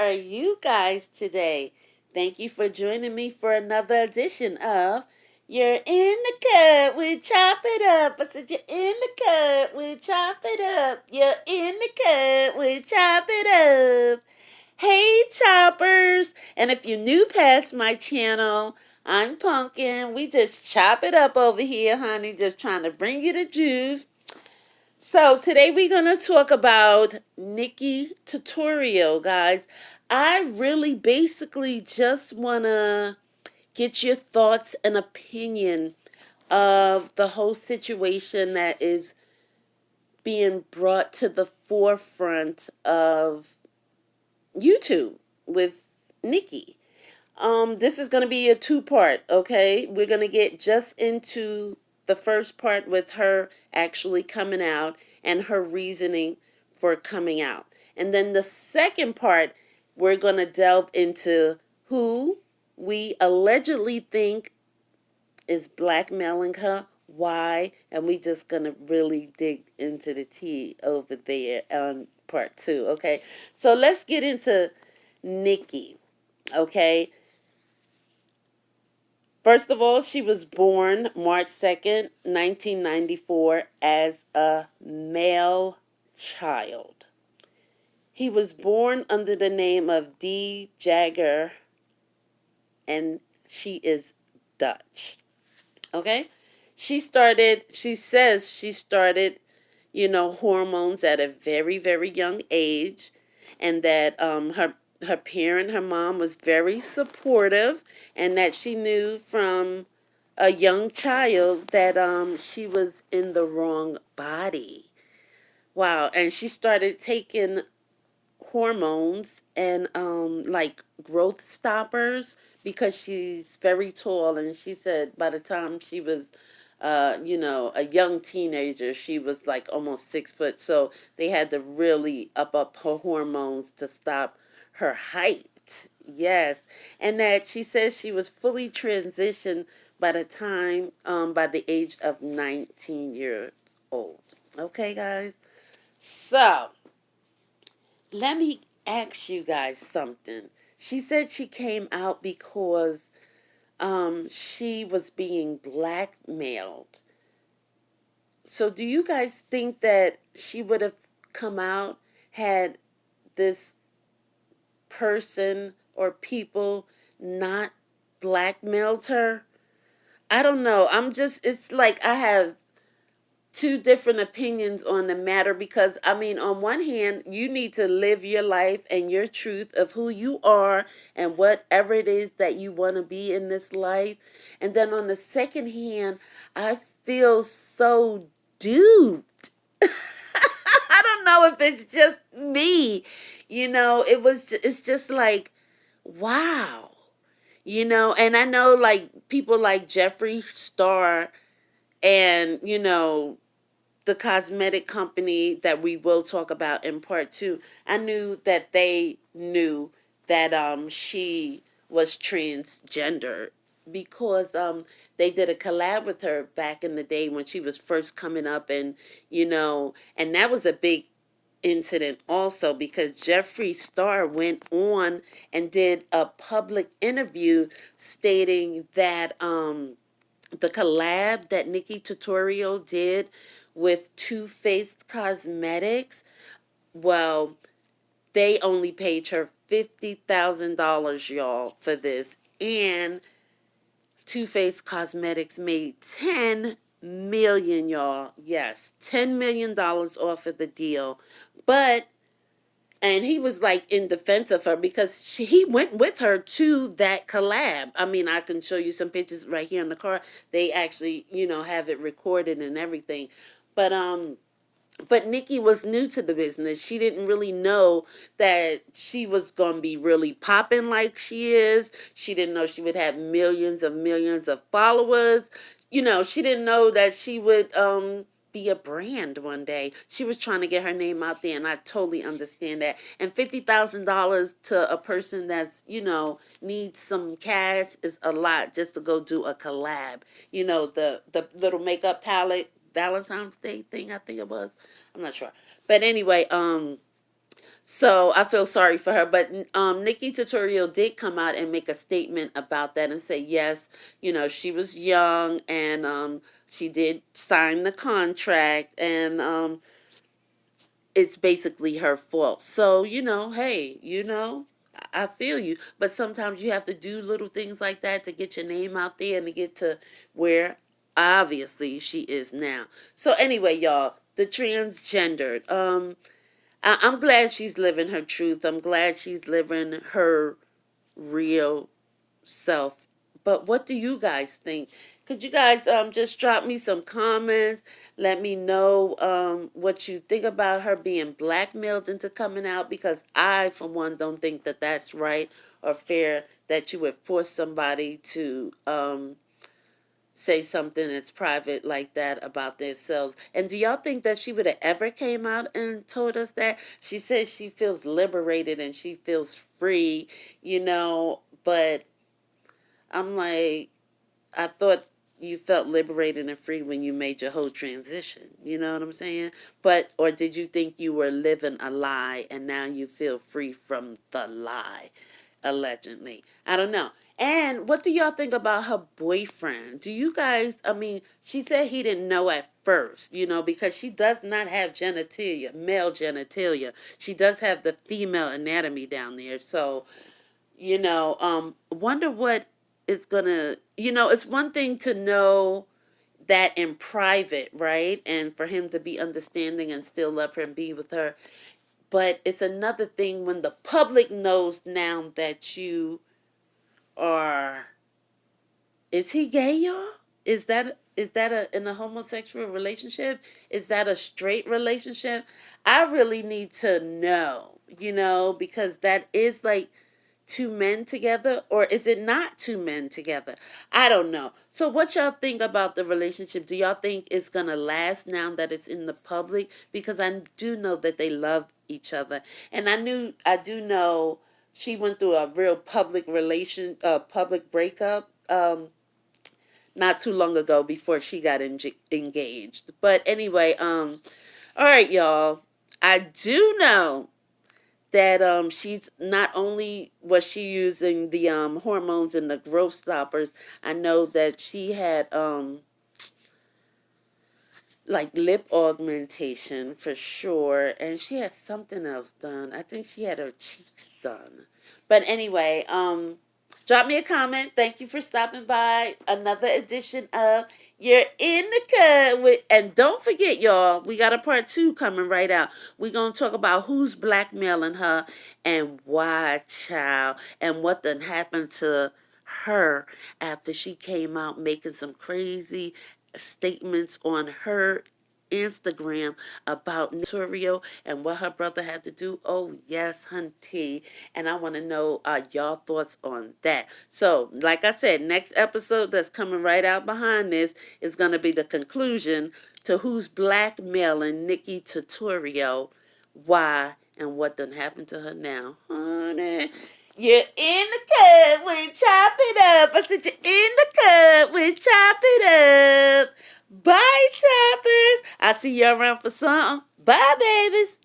are you guys today? Thank you for joining me for another edition of You're in the Cut with Chop It Up. I said, You're in the cut with Chop It Up. You're in the cut with Chop It Up. Hey, choppers! And if you're new past my channel, I'm Pumpkin. We just chop it up over here, honey. Just trying to bring you the juice. So today we're going to talk about NikkieTutorial, guys. I really basically just want to get your thoughts and opinion of the whole situation that is being brought to the forefront of YouTube with Nikkie. This is going to be a two-part, okay? We're going to get just into the first part with her actually coming out and her reasoning for coming out. And then the second part, we're going to delve into who we allegedly think is blackmailing her, why, and we just going to really dig into the tea over there on part two, okay? So let's get into Nikkie, okay? First of all, she was born March 2nd, 1994, as a male child. He was born under the name of D. Jagger, and she is Dutch. Okay? She says she started, hormones at a very, very young age, and that her mom was very supportive, and that she knew from a young child that she was in the wrong body. Wow, and she started taking hormones and like growth stoppers because she's very tall, and she said by the time she was a young teenager, she was like almost 6 foot. So they had to really up her hormones to stop her height. Yes. And that she says she was fully transitioned by the age of 19 years old. Okay, guys? So, let me ask you guys something. She said she came out because she was being blackmailed. So do you guys think that she would have come out had this person or people not blackmailed her? I don't know. It's like I have two different opinions on the matter because, I mean, on one hand, you need to live your life and your truth of who you are and whatever it is that you want to be in this life. And then on the second hand, I feel so duped. I don't know if it's just me. It's just like, wow. And I know like people like Jeffree Star and, the cosmetic company that we will talk about in part two, I knew that they knew that she was transgender because they did a collab with her back in the day when she was first coming up, and and that was a big incident also because Jeffree Star went on and did a public interview stating that the collab that NikkieTutorial did with Too Faced Cosmetics, well, they only paid her $50,000, y'all, for this. And Too Faced Cosmetics made $10 million, y'all. Yes, $10 million off of the deal. And he was like in defense of her because he went with her to that collab. I mean, I can show you some pictures right here in the car. They actually, have it recorded and everything. But Nikkie was new to the business. She didn't really know that she was going to be really popping like she is. She didn't know she would have millions of followers. She didn't know that she would be a brand one day. She was trying to get her name out there, and I totally understand that. And $50,000 to a person that's, needs some cash is a lot just to go do a collab. The little makeup palette Valentine's Day thing, I think it was. I'm not sure. But anyway, So I feel sorry for her, but NikkieTutorial did come out and make a statement about that and say yes, she was young and she did sign the contract and it's basically her fault. So hey, I feel you, but sometimes you have to do little things like that to get your name out there and to get to where obviously she is now. So anyway, y'all, the transgendered. I'm glad she's living her truth. I'm glad she's living her real self. But what do you guys think? Could you guys just drop me some comments? Let me know what you think about her being blackmailed into coming out, because I, for one, don't think that that's right or fair that you would force somebody to say something that's private like that about themselves. And do y'all think that she would have ever came out and told us that? She says she feels liberated and she feels free, but I'm like, I thought you felt liberated and free when you made your whole transition. You know what I'm saying? Or did you think you were living a lie and now you feel free from the lie? Allegedly. I don't know. And what do y'all think about her boyfriend? Do you guys, she said he didn't know at first, because she does not have genitalia, male genitalia. She does have the female anatomy down there. So, wonder what it's gonna, it's one thing to know that in private, right? And for him to be understanding and still love her and be with her. But it's another thing when the public knows now that you are. Is he gay, y'all? Is that in a homosexual relationship? Is that a straight relationship? I really need to know, because that is like two men together, or is it not two men together? I don't know. So what y'all think about the relationship? Do y'all think it's gonna last now that it's in the public? Because I do know that they love each other, and I do know she went through a real public breakup not too long ago before she got engaged. But anyway, all right, y'all, I do know that she's not only was she using the hormones and the growth stoppers. I know that she had like lip augmentation for sure, and she had something else done. I think she had her cheeks done. But anyway, drop me a comment. Thank you for stopping by another edition of You're in the Cut with, and don't forget, y'all, we got a part 2 coming right out. We're gonna talk about who's blackmailing her and why, child, and what done happened to her after she came out making some crazy statements on her Instagram about NikkieTutorial and what her brother had to do. Oh yes, hunty. And I want to know y'all thoughts on that. So, like I said, next episode that's coming right out behind this is going to be the conclusion to who's blackmailing NikkieTutorial, why, and what done happened to her now. Honey, you're in the cut with Chop It Up. I said you're in the cut with Chop It Up. Bye, choppers. I'll see you around for something. Bye, babies.